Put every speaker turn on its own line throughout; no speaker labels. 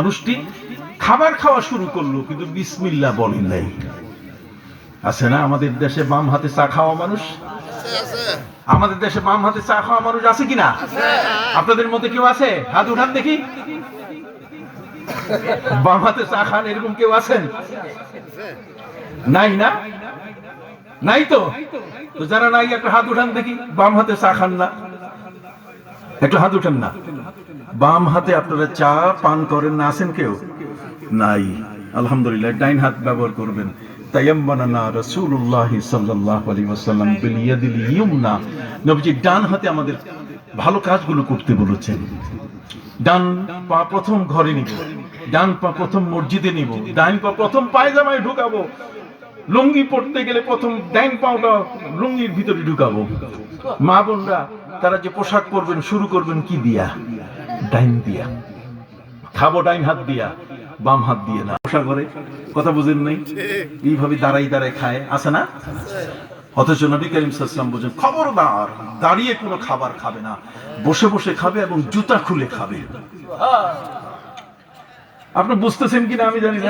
মানুষটি খাবার খাওয়া শুরু করলো কিন্তু বিসমিল্লাহ বলেন নাই। আছে না আমাদের দেশে বাম হাতে চা খাওয়া মানুষ? আমাদের দেশে বাম হাতে চা খাওয়া মানুষ আছে কিনা? আপনাদের মধ্যে কেউ আছে? হাত উঠান দেখি। বাম হাতে চা খান এরকম কেউ আছেন? নাই না? নাই তো? তো যারা নাই একটা হাত উঠান দেখি। বাম হাতে চা খান না? একটু হাত উঠান না। বাম হাতে আপনারা চা পান করেন না? আছেন কেউ? নাই। আলহামদুলিল্লাহ। ডাইন হাত ব্যবহার করবেন। তায়াম্মানা রাসূলুল্লাহ সাল্লাল্লাহু আলাইহি ওয়াসাল্লাম বিল ইয়াদিল ইয়ুমনা। নবীজি ডান হাতে আমাদের ভালো কাজগুলো করতে বলেছেন। ডান পা প্রথম ঘরে নিব, ডান পা প্রথম মসজিদে নিব, ডান পা প্রথম পায়জামায় ঢুকাবো, লুঙ্গি পড়তে গেলে প্রথম ডাইন পাটা লুঙ্গির ভিতরে ঢুকাবো। মা বোনরা তারা যে পোশাক পরবেন শুরু করবেন কি দিয়া? ডাইন দিয়া। খাবো ডাইন হাত দিয়া, বাম হাত দিয়ে না। পোশাক করে কথা বুঝেন নাই? এইভাবে দাঁড়াই দাঁড়ায় খায়, আছে না? অথচ নবী করিম সাল্লাল্লাহু আলাইহি ওয়াসাল্লাম বলেন, খবরদার দাঁড়িয়ে কোনো খাবার খাবে না, বসে বসে খাবে এবং জুতা খুলে খাবে। আপনি বুঝতেছেন কিনা আমি জানি না,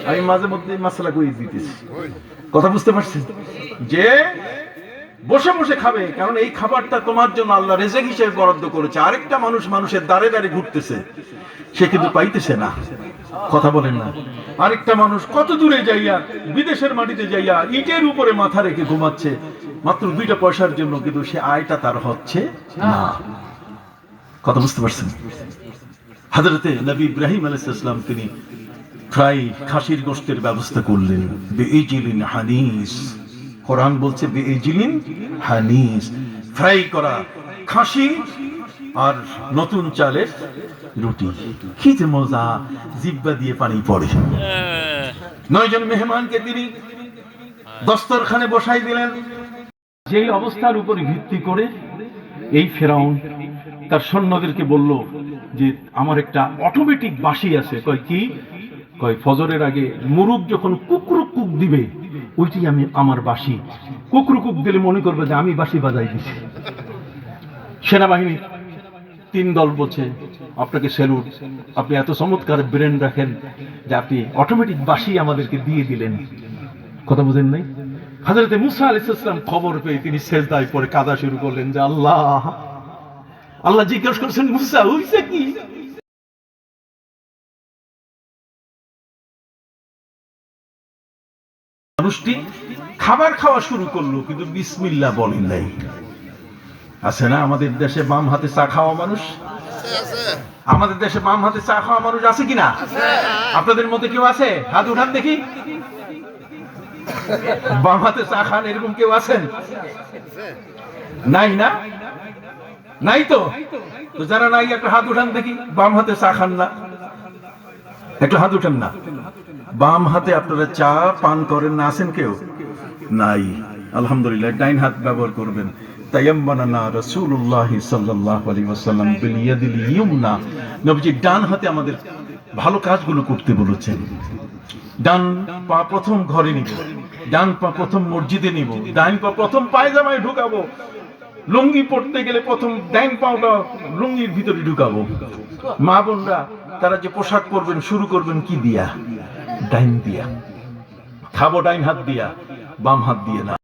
আমি মাঝে মধ্যে মাসলা কই দিতেছি। কথা বুঝতে পারছেন? যে বসে বসে খাবে, কারণ এই খাবারটা তোমার জন্য আল্লাহ রিজিক হিসেবে বরাদ্দ করেছে। আরেকটা মানুষ মানুষের দাঁড়ে দাঁড়ে ঘুরতেছে, সে কিন্তু পাইতেছে না। কথা বলেন না? আরেকটা মানুষ কত দূরে যাইয়া, বিদেশের মাটিতে যাইয়া ইটের উপরে মাথা রেখে ঘুমাচ্ছে মাত্র 2টা পয়সার জন্য, কিন্তু সে আয়টা তার হচ্ছে না। কথা বুঝতে পারছেন? হযরতে নবী ইব্রাহিম আলাইহিস সালাম তিনি ফ্রাই খাসির গোশতের ব্যবস্থা করলেন। বিইজিলিন হানিস, কোরআন বলছে বিইজিলিন হানিস, ফ্রাই করা খাসি আর নতুন চালের রুটি। কি যে মজা, জিহ্বা দিয়ে পানি পড়ে। 9 জন মেহমানকে তিনি দস্তরখানে বসাই দিলেন। যেই অবস্থার উপর ভিত্তি করে এই ফেরাউন তার সৈন্যদেরকে বলল যে আমার একটা অটোমেটিক বাঁশি আছে। কয় কি? কয় ফজরের আগে মুরুগ যখন কুকরুক কুক দিবে ওইটাই আমি আমার বাঁশি। কুকরুক কুক দিলে মনে করবে যে আমি বাঁশি বাজাই দিছি। সেনাবাহিনী 3 দল বলছে আপনাকে স্যালুট, আপনি এত চমৎকার ব্রেন রাখেন যে আপনি অটোমেটিক বাঁশি আমাদেরকে দিয়ে দিলেন। কথা বুঝেন নাই? হযরতে মুসা আলাইহিস সালাম খবর পেয়ে তিনি সেজদায় পড়ে কাঁদা শুরু করলেন যে আল্লাহ। আল্লাহ জিজ্ঞেস করছেন, মুসা হইছে কি? মানুষটি খাবার খাওয়া শুরু করলো কিন্তু বিসমিল্লাহ বলেন নাই। আছে না আমাদের দেশে বাম হাতে চা খাওয়া মানুষ? আমাদের দেশে বাম হাতে চা খাওয়া মানুষ আছে কিনা? আপনাদের মধ্যে কেউ আছে? হাত উঠান দেখি। বাম হাতে চা খান এরকম কেউ আছেন? নাই না? নাই তো? তো যারা নাই একটা হাত উঠান দেখি। বাম হাতে চা খান না? একটু হাত উঠান না। বাম হাতে আপনারা চা পান করেন না? আছেন কেউ? নাই। আলহামদুলিল্লাহ। ডাইন হাত ব্যবহার করবেন। তায়াম্মানা রাসূলুল্লাহ সাল্লাল্লাহু আলাইহি ওয়াসাল্লাম বিল ইয়াদিল ইয়ুমনা। নবীজি ডান হাতে আমাদের ভালো কাজগুলো করতে বলেছেন। ডান পা প্রথম ঘরে নিব, ডান পা প্রথম মসজিদে নিব, ডান পা প্রথম পায়জামায় ঢুকাবো, লুঙ্গি পড়তে গেলে প্রথম ডাইন পাটা লুঙ্গির ভিতরে ঢুকাবো। মা বোনরা তারা যে পোশাক পরবেন শুরু করবেন কি দিয়া? ডাইন দিয়া। খাবো ডাইন হাত দিয়া, বাম হাত দিয়ে না।